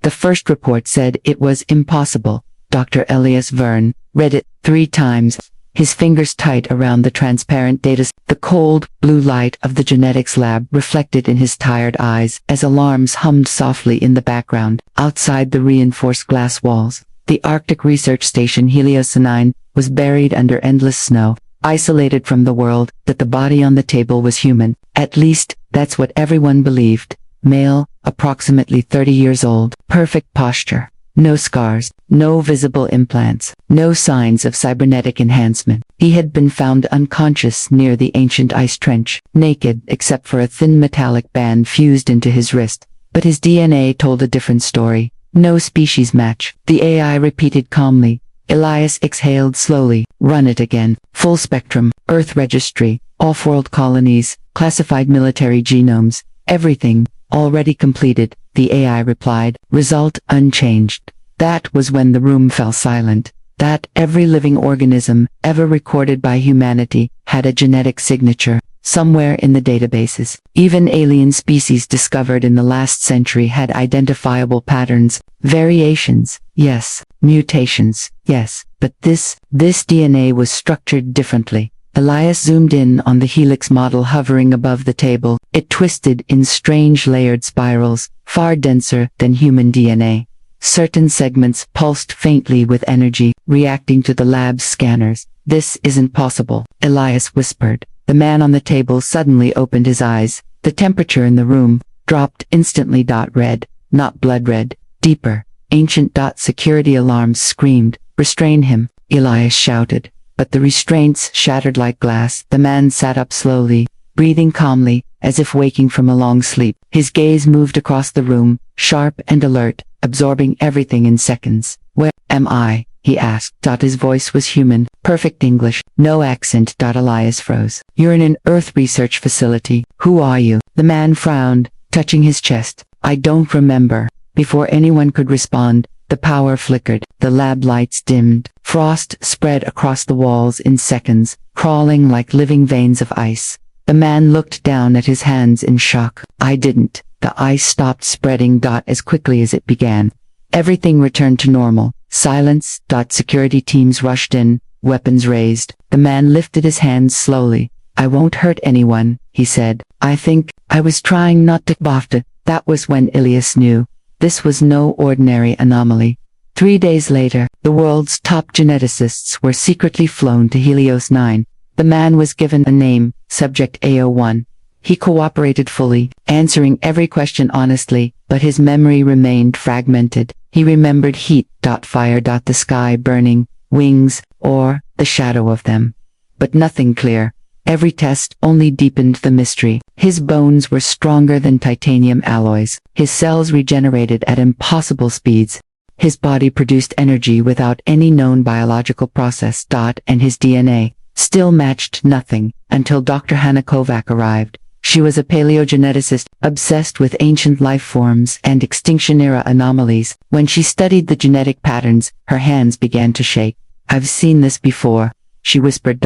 The first report said it was impossible. Dr. Elias Verne read it 3 times, his fingers tight around the transparent data. The cold, blue light of the genetics lab reflected in his tired eyes as alarms hummed softly in the background. Outside the reinforced glass walls, the Arctic research station Helios 9 was buried under endless snow, isolated from the world. That the body on the table was human. At least, that's what everyone believed. Male, approximately 30 years old, perfect posture. No scars, no visible implants, no signs of cybernetic enhancement. He had been found unconscious near the ancient ice trench, naked except for a thin metallic band fused into his wrist. But his DNA told a different story. No species match. The AI repeated calmly. Elias exhaled slowly. Run it again. Full spectrum, Earth registry, off-world colonies, classified military genomes, everything, already completed. The AI replied, result unchanged. That was when the room fell silent. That every living organism ever recorded by humanity had a genetic signature, somewhere in the databases. Even alien species discovered in the last century had identifiable patterns, variations, yes, mutations, yes, but this DNA was structured differently. Elias zoomed in on the helix model hovering above the table. It twisted in strange layered spirals, far denser than human DNA. Certain segments pulsed faintly with energy, reacting to the lab's scanners. This isn't possible, Elias whispered. The man on the table suddenly opened his eyes. The temperature in the room dropped instantly. Red, not blood red, deeper. Ancient. Security alarms screamed. Restrain him, Elias shouted. But the restraints shattered like glass. The man sat up slowly, breathing calmly, as if waking from a long sleep. His gaze moved across the room, sharp and alert, absorbing everything in seconds. Where am I? He asked. His voice was human, perfect English, no accent. Elias froze. You're in an Earth research facility. Who are you? The man frowned, touching his chest. I don't remember. Before anyone could respond, the power flickered, the lab lights dimmed, frost spread across the walls in seconds, crawling like living veins of ice. The man looked down at his hands in shock. I didn't. The ice stopped spreading. As quickly as it began. Everything returned to normal. Silence. Security teams rushed in, weapons raised. The man lifted his hands slowly. I won't hurt anyone, he said. I think I was trying not to. That was when Elias knew. This was no ordinary anomaly. 3 days later, the world's top geneticists were secretly flown to Helios 9. The man was given a name, Subject A01. He cooperated fully, answering every question honestly, but his memory remained fragmented. He remembered heat. Fire. The sky burning, wings, or the shadow of them. But nothing clear. Every test only deepened the mystery. His bones were stronger than titanium alloys. His cells regenerated at impossible speeds. His body produced energy without any known biological process. And his DNA still matched nothing, until Dr. Hannah Kovac arrived. She was a paleogeneticist, obsessed with ancient life forms and extinction-era anomalies. When she studied the genetic patterns, her hands began to shake. I've seen this before, she whispered.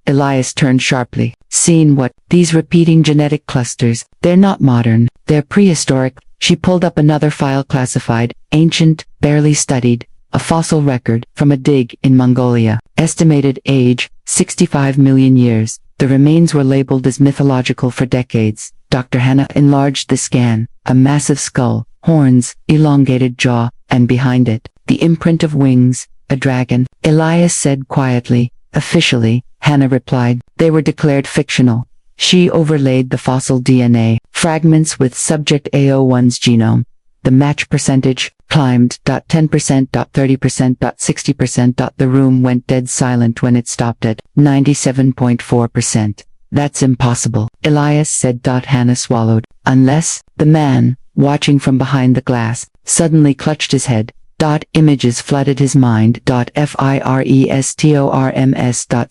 Elias turned sharply. Seen what? These repeating genetic clusters. They're not modern. They're prehistoric. She pulled up another file classified, ancient, barely studied, a fossil record from a dig in Mongolia. Estimated age, 65 million years. The remains were labeled as mythological for decades. Dr. Hannah enlarged the scan. A massive skull, horns, elongated jaw, and behind it, the imprint of wings, a dragon. Elias said quietly, officially. Hannah replied, they were declared fictional. She overlaid the fossil DNA fragments with Subject A01's genome. The match percentage climbed. 10%, 30%, 60%. The room went dead silent when it stopped at 97.4%. That's impossible, Elias said. Hannah swallowed. Unless, the man, watching from behind the glass, suddenly clutched his head. Images flooded his mind. Firestorms.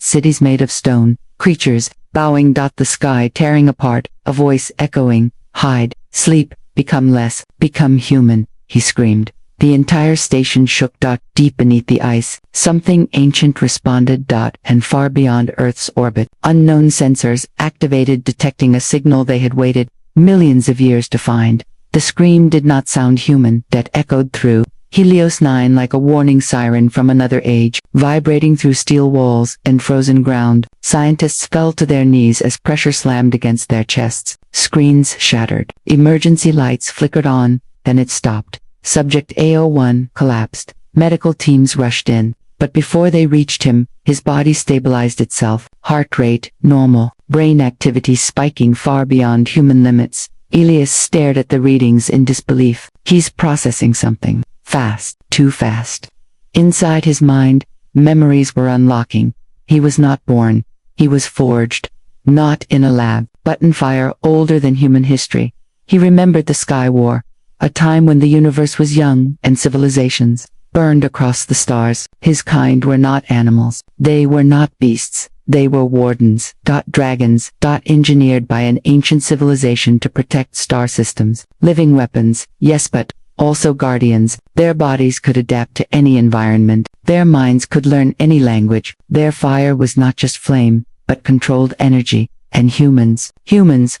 Cities made of stone, creatures, bowing. The sky tearing apart, a voice echoing, hide, sleep, become less, become human, he screamed. The entire station shook. Deep beneath the ice, something ancient responded. And far beyond Earth's orbit, unknown sensors activated, detecting a signal they had waited millions of years to find. The scream did not sound human, that echoed through Helios 9 like a warning siren from another age, vibrating through steel walls and frozen ground. Scientists fell to their knees as pressure slammed against their chests. Screens shattered. Emergency lights flickered on, then it stopped. Subject A01 collapsed. Medical teams rushed in, but before they reached him, his body stabilized itself, heart rate normal, brain activity spiking far beyond human limits. Elias stared at the readings in disbelief. He's processing something. Fast, too fast. Inside his mind, memories were unlocking. He was not born. He was forged. Not in a lab. Button fire older than human history. He remembered the Sky War, a time when the universe was young and civilizations burned across the stars. His kind were not animals. They were not beasts. They were wardens, dragons, engineered by an ancient civilization to protect star systems. Living weapons, yes, but also guardians. Their bodies could adapt to any environment. Their minds could learn any language. Their fire was not just flame, but controlled energy. And humans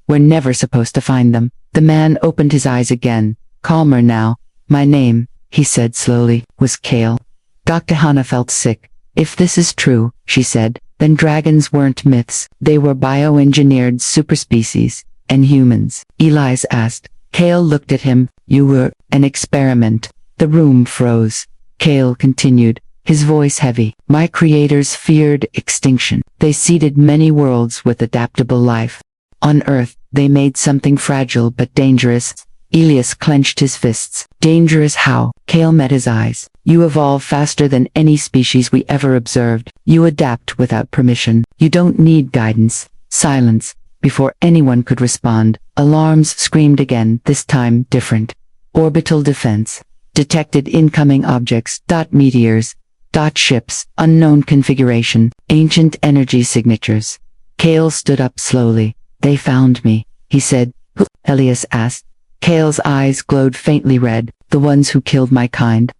were never supposed to find them. The man opened his eyes again, calmer now. My name, he said slowly, was Kale. Dr. Hannah felt sick. If this is true, she said, then dragons weren't myths. They were bioengineered superspecies. And humans? Elias asked. Kale looked at him. You were an experiment. The room froze. Kale continued, his voice heavy. My creators feared extinction. They seeded many worlds with adaptable life. On Earth, they made something fragile but dangerous. Elias clenched his fists. Dangerous how? Kale met his eyes. You evolve faster than any species we ever observed. You adapt without permission. You don't need guidance. Silence. Before anyone could respond, alarms screamed again, this time different. Orbital defense. Detected incoming objects. Meteors. Ships. Unknown configuration. Ancient energy signatures. Kale stood up slowly. They found me, he said. Who? Elias asked. Kale's eyes glowed faintly red. The ones who killed my kind.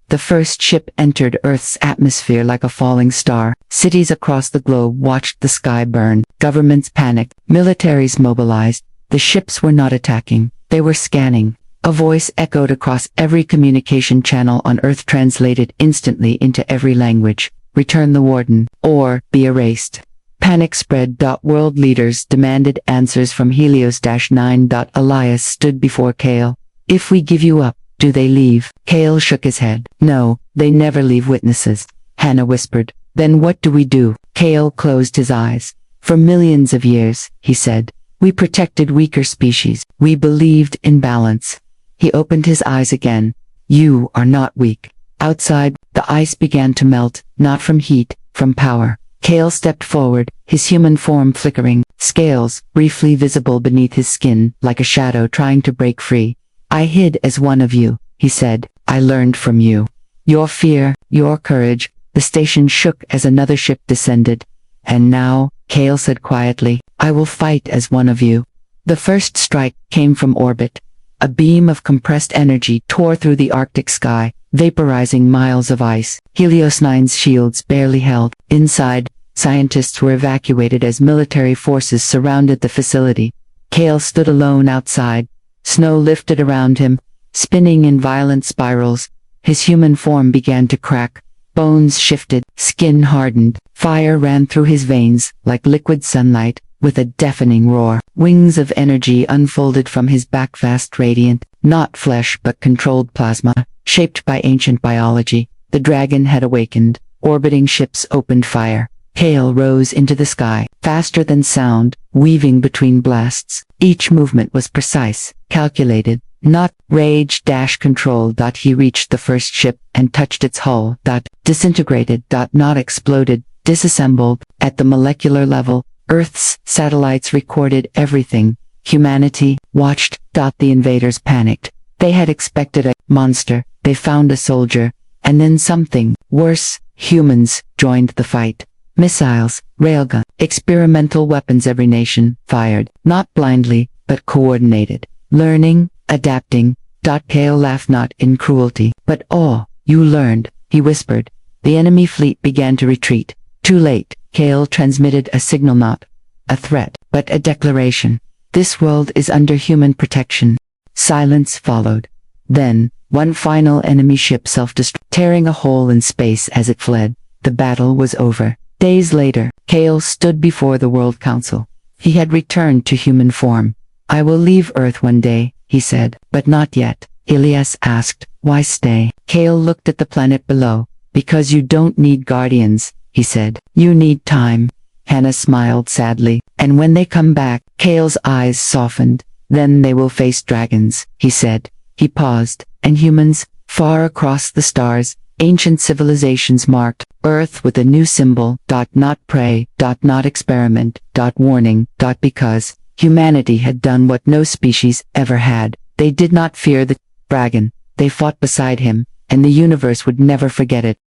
The first ship entered Earth's atmosphere like a falling star. Cities across the globe watched the sky burn. Governments panicked. Militaries mobilized. The ships were not attacking. They were scanning. A voice echoed across every communication channel on Earth, translated instantly into every language. Return the warden, or be erased. Panic spread. World leaders demanded answers from Helios-9. Elias stood before Kale. If we give you up, do they leave? Kale shook his head. No, they never leave witnesses. Hannah whispered. Then what do we do? Kale closed his eyes. For millions of years, he said, we protected weaker species. We believed in balance. He opened his eyes again. You are not weak. Outside, the ice began to melt, not from heat, from power. Kale stepped forward, his human form flickering, scales briefly visible beneath his skin, like a shadow trying to break free. I hid as one of you, he said. I learned from you. Your fear, your courage. The station shook as another ship descended. And now, Kale said quietly, I will fight as one of you. The first strike came from orbit. A beam of compressed energy tore through the Arctic sky, vaporizing miles of ice. Helios-9's shields barely held. Inside, scientists were evacuated as military forces surrounded the facility. Kale stood alone outside. Snow lifted around him, spinning in violent spirals. His human form began to crack. Bones shifted, skin hardened. Fire ran through his veins, like liquid sunlight, with a deafening roar. Wings of energy unfolded from his back, fast, radiant, not flesh but controlled plasma, shaped by ancient biology. The dragon had awakened. Orbiting ships opened fire. Kale rose into the sky, faster than sound, weaving between blasts. Each movement was precise, calculated, not rage-control. He reached the first ship and touched its hull. Disintegrated. Not exploded, disassembled. At the molecular level, Earth's satellites recorded everything. Humanity watched. The invaders panicked. They had expected a monster. They found a soldier. And then something worse. Humans joined the fight. Missiles, railgun, experimental weapons. Every nation fired, not blindly, but coordinated. Learning, adapting. Kale laughed, not in cruelty, but awe. You learned, he whispered. The enemy fleet began to retreat. Too late. Kale transmitted a signal, not a threat, but a declaration. This world is under human protection. Silence followed. Then, one final enemy ship self-destructed, tearing a hole in space as it fled. The battle was over. Days later, Kale stood before the World Council. He had returned to human form. "I will leave Earth one day," he said. "But not yet." Elias asked, "Why stay?" Kale looked at the planet below. "Because you don't need guardians," he said. "You need time." Hannah smiled sadly. "And when they come back," Kale's eyes softened, "then they will face dragons," he said. He paused, "and humans, far across the stars, ancient civilizations marked Earth with a new symbol, not prey, not experiment, warning, because humanity had done what no species ever had. They did not fear the dragon, they fought beside him, and the universe would never forget it.